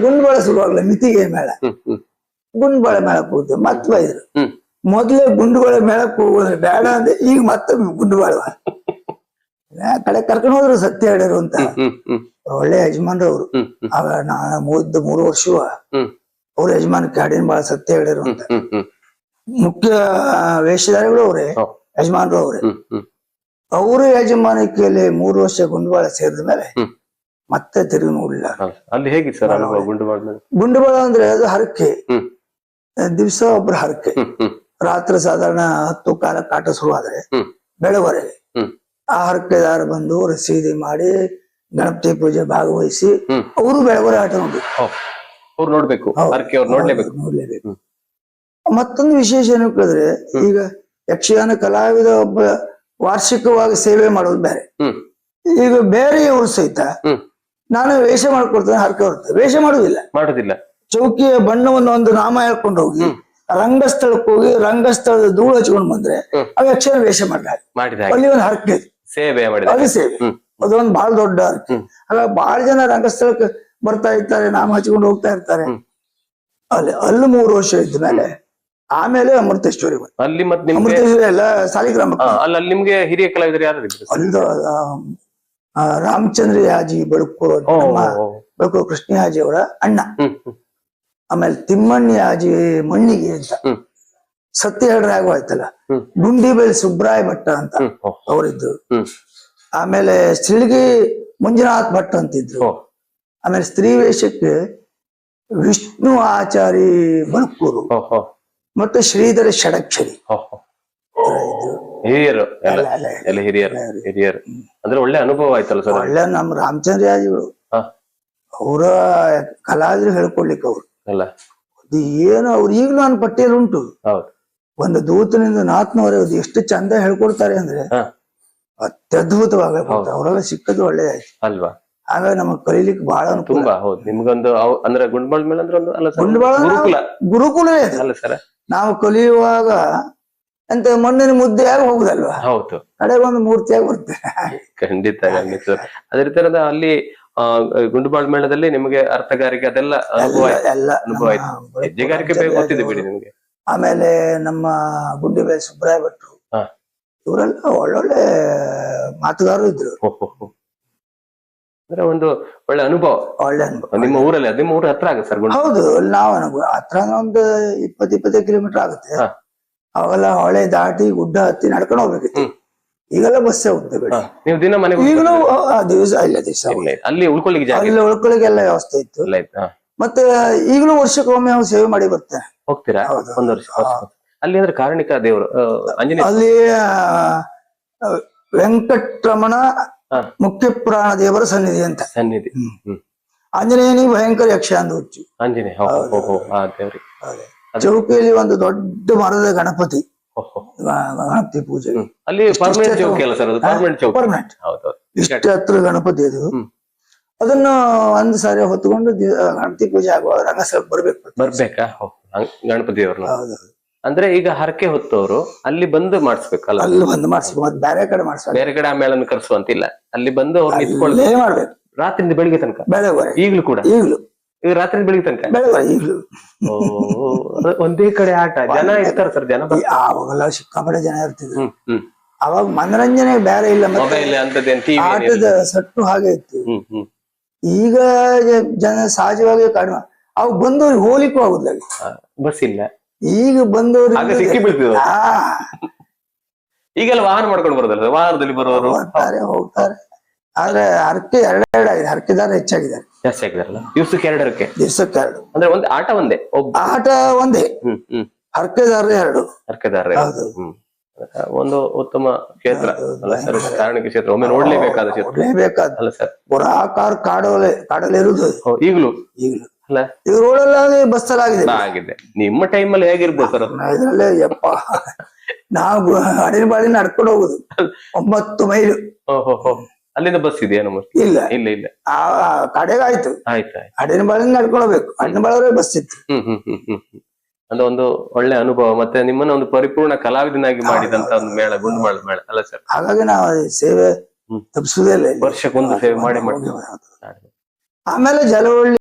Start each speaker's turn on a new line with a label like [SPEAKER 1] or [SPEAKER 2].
[SPEAKER 1] ಗುಂಡ್ಬಾಳ ಶುರುವಾಗ್ಲ ಮಿತಿಗೆ ಮೇಳ ಗುಂಡ್ಬಾಳ ಮೇಳಕ್ಕೆ ಹೋಗ್ತೇವೆ ಮತ್ ಬೈದ್ರು ಮೊದ್ಲೇ ಗುಂಡುಗಳ ಮೇಳಕ್ಕೆ ಹೋಗೋದ್ರೆ ಬೇಡ ಅಂದ್ರೆ ಈಗ ಮತ್ತೆ ಗುಂಡುಬಾಳ ಕಡೆ ಕರ್ಕೊಂಡು ಹೋದ್ರು ಸತ್ಯ ಹೇಳ್ಯಾರು ಅಂತ ಒಳ್ಳೆ ಯಜಮಾನ್ರು ಅವ್ರು ಆಗ ನಾ ಮುಗಿದ 3 ವರ್ಷ ಅವ್ರ ಯಜಮಾನಕ್ಕೆ ಹಾಡಿನ ಬಾಳ ಸತ್ಯ ಹೇಳ್ಯಾರು ಅಂತ ಮುಖ್ಯ ವೇಷಧಾರಿಗಳು ಅವ್ರೆ ಯಜಮಾನ್ರು ಅವ್ರೆ ಅವ್ರ ಯಜಮಾನಿಕೆಯಲ್ಲಿ 3 ವರ್ಷ ಗುಂಡುಬಾಳ ಸೇರಿದ ಮೇಲೆ ಮತ್ತೆ ತಿರುಗಿ ನೋಡ್ಲಿಲ್ಲ.
[SPEAKER 2] ಅಲ್ಲಿ ಹೇಗೆ ಸರ್
[SPEAKER 1] ಗುಂಡುಬಾಳ ಅಂದ್ರೆ ಅದು ಹರಕೆ ದಿವ್ಸ ಒಬ್ರು ಹರಕೆ ರಾತ್ರಿ ಸಾಧಾರಣ 10 ಕಾಲಕ್ಕೆ ಆಟ ಶುರುವಾದ್ರೆ ಬೆಳವರೆಗೆ ಆ ಹರಕೆದಾರ ಬಂದು ರಸೀದಿ ಮಾಡಿ ಗಣಪತಿ ಪೂಜೆ ಭಾಗವಹಿಸಿ ಅವರು ಬೆಳವರೆ ಆಟ
[SPEAKER 2] ನೋಡ್ಬೇಕು
[SPEAKER 1] ನೋಡ್ಲೇಬೇಕು. ಮತ್ತೊಂದು ವಿಶೇಷ ಏನು ಕೇಳಿದ್ರೆ ಈಗ ಯಕ್ಷಗಾನ ಕಲಾವಿದ ಒಬ್ಬ ವಾರ್ಷಿಕವಾಗಿ ಸೇವೆ ಮಾಡೋದು ಬೇರೆ. ಈಗ ಬೇರೆಯವರು ಸಹಿತ ನಾನು ವೇಷ ಮಾಡ್ಕೊಡ್ತೇನೆ ಹರಕೆ ಹೊರ್ತೇನೆ ವೇಷ ಮಾಡುದಿಲ್ಲ ಚೌಕಿಯ ಬಣ್ಣವನ್ನು ಒಂದು ನಾಮ ಹೇಳ್ಕೊಂಡು ಹೋಗಿ ರಂಗಸ್ಥಳಕ್ಕೆ ಹೋಗಿ ರಂಗಸ್ಥಳದ ಧೂಳು ಹಚ್ಕೊಂಡು ಬಂದ್ರೆ ಅವ್ ಯಕ್ಷಗಾನ ವೇಷ ಮಾಡಿದ ಅಲ್ಲಿ ಒಂದು ಹರಕೆ ಅದು ಸೇವೆ ಅದೊಂದು ಬಹಳ ದೊಡ್ಡ ಹರಕೆ. ಆಗ ಬಹಳ ಜನ ರಂಗಸ್ಥಳಕ್ಕೆ ಬರ್ತಾ ಇರ್ತಾರೆ ನಾಮ ಹಚ್ಕೊಂಡು ಹೋಗ್ತಾ ಇರ್ತಾರೆ. ಅಲ್ಲಿ 3 ವರ್ಷ ಇದ್ಮೇಲೆ ಆಮೇಲೆ ಅಮೃತೇಶ್ವರಿ ಅಮೃತೇಶ್ವರಿ ಎಲ್ಲ ಸಾಲಿಗ್ರಾಮ
[SPEAKER 2] ಅಲ್ಲಿ ನಿಮ್ಗೆ ಹಿರಿಯ ಕಲಾವಿದರು ಯಾರು
[SPEAKER 1] ಅಲ್ದು ರಾಮಚಂದ್ರ ಯಾಜಿ ಬೆಳಕೂರು ಬೆಳಕೂರು ಕೃಷ್ಣ ಯಾಜಿ ಅವರ ಅಣ್ಣ. ಆಮೇಲೆ ತಿಮ್ಮಣ್ಣ ಯಾಜಿ ಮಣ್ಣಿಗೆ ಅಂತ ಸತ್ಯ ಹೇಳ್ರಾಗ ಆಯ್ತಲ್ಲ ಗುಂಡಿಬೇಳಿ ಸುಬ್ರಾಯ ಭಟ್ಟ ಅಂತ ಅವರಿದ್ದು. ಆಮೇಲೆ ಸಿಳ್ಗಿ ಮಂಜುನಾಥ್ ಭಟ್ ಅಂತಿದ್ರು. ಆಮೇಲೆ ಸ್ತ್ರೀ ವೇಷಕ್ಕೆ ವಿಷ್ಣು ಆಚಾರಿ ಬಣಕೂರು ಮತ್ತೆ ಶ್ರೀಧರ ಷಡಕ್ಷರಿ
[SPEAKER 2] ಹಿರಿಯರು ಅಂದ್ರೆ ಒಳ್ಳೆ ಅನುಭವ ಆಯ್ತಲ್ಲ ಸರ್.
[SPEAKER 1] ಒಳ್ಳೆ ನಮ್ ರಾಮಚಂದ್ರ ಯಾಜಿಗಳು ಅವರ ಕಲಾವಿದ್ರು ಹೇಳ್ಕೊಡ್ಲಿಕ್ಕೆ ಅವ್ರು ಅದು ಏನು ಅವ್ರು ಈಗಲೂ ನನ್ನ ಪಟ್ಟಿಯಲ್ಲಿ ಉಂಟು. ಒಂದು ದೂತನಿಂದ 400 ಎಷ್ಟು ಚಂದ ಹೇಳ್ಕೊಡ್ತಾರೆ ಅಂದ್ರೆ ಅತ್ಯದ್ಭುತವಾಗಿ ಅವರೆಲ್ಲ ಸಿಕ್ಕದು ಒಳ್ಳೇದಾಯ್ತು
[SPEAKER 2] ಅಲ್ವಾ.
[SPEAKER 1] ಹಾಗಾಗಿ ನಮಗ್ ಕಲೀಲಿಕ್ಕೆ ಬಹಳ
[SPEAKER 2] ತುಂಬಾ ಹೌದು. ನಿಮ್ಗೊಂದು ಅಂದ್ರೆ ಗುಂಡ್ಬಾಳ ಮೇಲೆ ಅಂದ್ರೆ
[SPEAKER 1] ಗುರುಕುಲ ನಾವು ಕಲಿಯುವಾಗ ಅಂತ ಮಣ್ಣಿನ ಮುದ್ದೆಯಾಗಿ ಹೋಗುದಲ್ವಾ.
[SPEAKER 2] ಹೌದು
[SPEAKER 1] ಕಡೆಗೆ ಒಂದು ಮೂರ್ತಿಯಾಗಿ ಬರ್ತೇವೆ.
[SPEAKER 2] ಖಂಡಿತ ಅದೇ ತರದ ಅಲ್ಲಿ ಗುಂಡುಬಾಳ ಮೇಳದಲ್ಲಿ ನಿಮಗೆ ಅರ್ಥಗಾರಿಕೆ ಅದೆಲ್ಲ ಅನುಭವ ಆಯ್ತು. ಹೆಜ್ಜೆಗಾರಿಕೆ ಗೊತ್ತಿದೆ ಬಿಡಿ ನಿಮ್ಗೆ.
[SPEAKER 1] ಆಮೇಲೆ ನಮ್ಮ ಗುಂಡಿಬೇಳಿ ಸುಬ್ರಾಯ ಭಟ್ರು ಇವರೆಲ್ಲ ಒಳ್ಳೊಳ್ಳೆ ಮಾತುಗಾರರು ಇದ್ರು.
[SPEAKER 2] ಅಂದ್ರೆ ಒಂದು ಒಳ್ಳೆ ಅನುಭವ. ನಿಮ್ಮ ಊರಲ್ಲಿ ನಿಮ್ಮ ಊರ ಹತ್ರ ಆಗುತ್ತೆ ಸರ್?
[SPEAKER 1] ಹೌದು, ನಾವು ಹತ್ರ ಒಂದು 20-25 ಕಿಲೋಮೀಟರ್ ಆಗುತ್ತೆ. ಅವೆಲ್ಲ ಹೊಳೆ ದಾಟಿ ಗುಡ್ಡ ಹತ್ತಿ ನಡ್ಕೊಂಡು ಹೋಗ್ಬೇಕಿತ್ತು. ಈಗೆಲ್ಲ ಬಸ್ಸೇ ಹೋಗ್ತೇವೆ.
[SPEAKER 2] ನೀವು ದಿನ ಮನೆ
[SPEAKER 1] ಈಗಲೂ ದಿವಸ
[SPEAKER 2] ಅಲ್ಲಿ
[SPEAKER 1] ಉಳ್ಕೊಳ್ಳಿಗೆಲ್ಲ ವ್ಯವಸ್ಥೆ ಇತ್ತು. ಮತ್ತೆ ಈಗಲೂ ವರ್ಷಕ್ಕೊಮ್ಮೆ ನಾವು ಸೇವೆ ಮಾಡಿ ಬರ್ತೇನೆ.
[SPEAKER 2] ಹೋಗ್ತೀರಾ? ಒಂದು ವರ್ಷ ಅಲ್ಲಿ ಅಂದ್ರೆ ಕಾರಣಿಕ ದೇವರು
[SPEAKER 1] ಅಲ್ಲಿ ವೆಂಕಟರಮಣ ಮುಖ್ಯ ಪುರಾಣ ದೇವರ ಸನ್ನಿಧಿ ಅಂತ
[SPEAKER 2] ಸನ್ನಿಧಿ.
[SPEAKER 1] ಆಂಜನೇಯನಿಗೆ ಭಯಂಕರ ಯಕ್ಷ ಅಂದ ಹುಚ್ಚು. ಚೌಕಿಯಲ್ಲಿ ಒಂದು ದೊಡ್ಡ ಮರದ ಗಣಪತಿ ಪೂಜೆ
[SPEAKER 2] ಅಲ್ಲಿ
[SPEAKER 1] ಇಷ್ಟ ಹತ್ರ ಗಣಪತಿ ಅದು. ಅದನ್ನು ಒಂದ್ ಸಾರಿ ಹೊತ್ಕೊಂಡು ಗಣಪತಿ ಪೂಜೆ ಆಗುವಾಗ ರಂಗಸ್ಥಳ
[SPEAKER 2] ಬರ್ಬೇಕಾ ಗಣಪತಿ ಅವ್ರನ್ನ? ಅಂದ್ರೆ ಈಗ ಹರಕೆ ಹೊತ್ತವರು ಅಲ್ಲಿ ಬಂದು ಮಾಡಿಸ್ಬೇಕಲ್ಲ?
[SPEAKER 1] ಅಲ್ಲಿ ಬಂದು ಮಾಡಿಸ್ಬೇಕು, ಬೇರೆ ಕಡೆ ಮಾಡಿಸ್ಬೇಕು.
[SPEAKER 2] ಬೇರೆ ಕಡೆ ಆಮೇಲೆ ಕರ್ಸುವಂತಿಲ್ಲ, ಅಲ್ಲಿ ಬಂದು ಅವ್ರು ನಿಂತ್ಕೊಳ್ಳಿ
[SPEAKER 1] ಮಾಡ್ಬೇಕು
[SPEAKER 2] ರಾತ್ರಿಯಿಂದ ಬೆಳಿಗ್ಗೆ ತನಕ.
[SPEAKER 1] ಬೆಳಗ್ಗೆ
[SPEAKER 2] ಈಗ್ಲೂ ಕೂಡ ಈಗ ರಾತ್ರಿ ಬೆಳಿಗ್ಗೆ ತನಕ
[SPEAKER 1] ಈಗ್ಲೂ
[SPEAKER 2] ಒಂದೇ ಕಡೆ ಆಟ. ಜನ ಇರ್ತಾರ ಸರ್? ಜನ
[SPEAKER 1] ಅವಾಗೆಲ್ಲ ಸಿಕ್ಕಾಪಟ್ಟೆ ಜನ ಇರ್ತಿದ್ರು. ಅವಾಗ ಮನರಂಜನೆ ಬೇರೆ ಇಲ್ಲ, ಆಟದ ಸಟ್ಟು ಹಾಗೆ ಇತ್ತು. ಈಗ ಜನ ಸಹಜವಾಗಿ ಕಡಿಮೆ. ಅವಾಗ ಬಂದವ್ರಿಗೆ ಹೋಲಿಕ್ಕೂ ಆಗುದಿಲ್ಲ,
[SPEAKER 2] ಬಸ್ ಇಲ್ಲ.
[SPEAKER 1] ಈಗ ಬಂದವ್ರಿಗೆ
[SPEAKER 2] ಸಿಕ್ಕಿ ಬೀಳ್ತಿದ್ರು. ಈಗೆಲ್ಲ ವಾಹನ ಮಾಡ್ಕೊಂಡು ಬರೋದಲ್ಲ, ವಾಹನದಲ್ಲಿ ಬರೋರು
[SPEAKER 1] ಹೋಗ್ತಾರೆ. ಆದ್ರೆ ಹರಕೆ ಎರಡೆರಡಾಗಿದೆ, ಹರಕೆದಾರ ಹೆಚ್ಚಾಗಿದ್ದಾರೆ,
[SPEAKER 2] ಜಾಸ್ತಿ ಆಗಿದಾರಲ್ಲ. ದಿವ್ಸಕ್ಕೆ 2 ಹರಕೆ,
[SPEAKER 1] ದಿವ್ಸಕ್ಕೆ 2.
[SPEAKER 2] ಅಂದ್ರೆ ಒಂದು ಆಟ ಒಂದೇ,
[SPEAKER 1] ಆಟ ಒಂದೇ, ಹರಕೆದಾರ 2.
[SPEAKER 2] ಹರಕೆದಾರ ಒಂದು ಉತ್ತಮ ಕ್ಷೇತ್ರ ಅಲ್ಲ ಸರ್? ಕಾರಣಿಕ ಕ್ಷೇತ್ರ ಒಮ್ಮೆ ನೋಡ್ಲೇಬೇಕಾದ
[SPEAKER 1] ಕ್ಷೇತ್ರ ಅಲ್ಲ ಸರ್? ಪುರಾಕಾರ ಕಾಡಲ್ಲಿ ಇರುದು
[SPEAKER 2] ಈಗಲೂ ಅಲ್ಲ?
[SPEAKER 1] ಈಗ ರೋಡಲ್ಲಿ ಬಸ್ಸಲ್ಲಾಗಿದೆ
[SPEAKER 2] ಆಗಿದೆ. ನಿಮ್ಮ ಟೈಮಲ್ಲಿ ಹೇಗಿರ್ಬೋದು ಸರ್?
[SPEAKER 1] ಇದ್ರಲ್ಲೇ ಯಪ್ಪ, ನಾವು ಅಡಿನ ಬಾಡಿ ನಡ್ಕೊಂಡು ಹೋಗುದು 9 ಮೈಲು.
[SPEAKER 2] ಅಲ್ಲಿಂದ ಬಸ್ ಇದೆಯಾ?
[SPEAKER 1] ಇಲ್ಲ
[SPEAKER 2] ಇಲ್ಲ ಇಲ್ಲ,
[SPEAKER 1] ಆ ಕಡೆಗೆ ಆಯ್ತು. ಅಡಿನ ಬಾಡಿ ನಡ್ಕೊಳ್ಬೇಕು, ಅಡಿನ ಬಾಳವರೆ ಬಸ್ ಇತ್ತು.
[SPEAKER 2] ಅಂದ್ರೆ ಒಂದು ಒಳ್ಳೆ ಅನುಭವ. ಮತ್ತೆ ನಿಮ್ಮನ್ನ ಒಂದು ಪರಿಪೂರ್ಣ ಕಲಾವಿದನಾಗಿ ಮಾಡಿದಂತ ಒಂದು ಮೇಳ ಗುಂಡುಬಾಳ ಮೇಳ ಅಲ್ಲ ಸರ್?
[SPEAKER 1] ಹಾಗಾಗಿ ನಾವು ಸೇವೆ ತಪ್ಪಿಸುವುದೇ ಇಲ್ಲ,
[SPEAKER 2] ವರ್ಷಕ್ಕೊಂದು ಸೇವೆ ಮಾಡಿ.
[SPEAKER 1] ಆಮೇಲೆ ಜಲವಳ್ಳಿ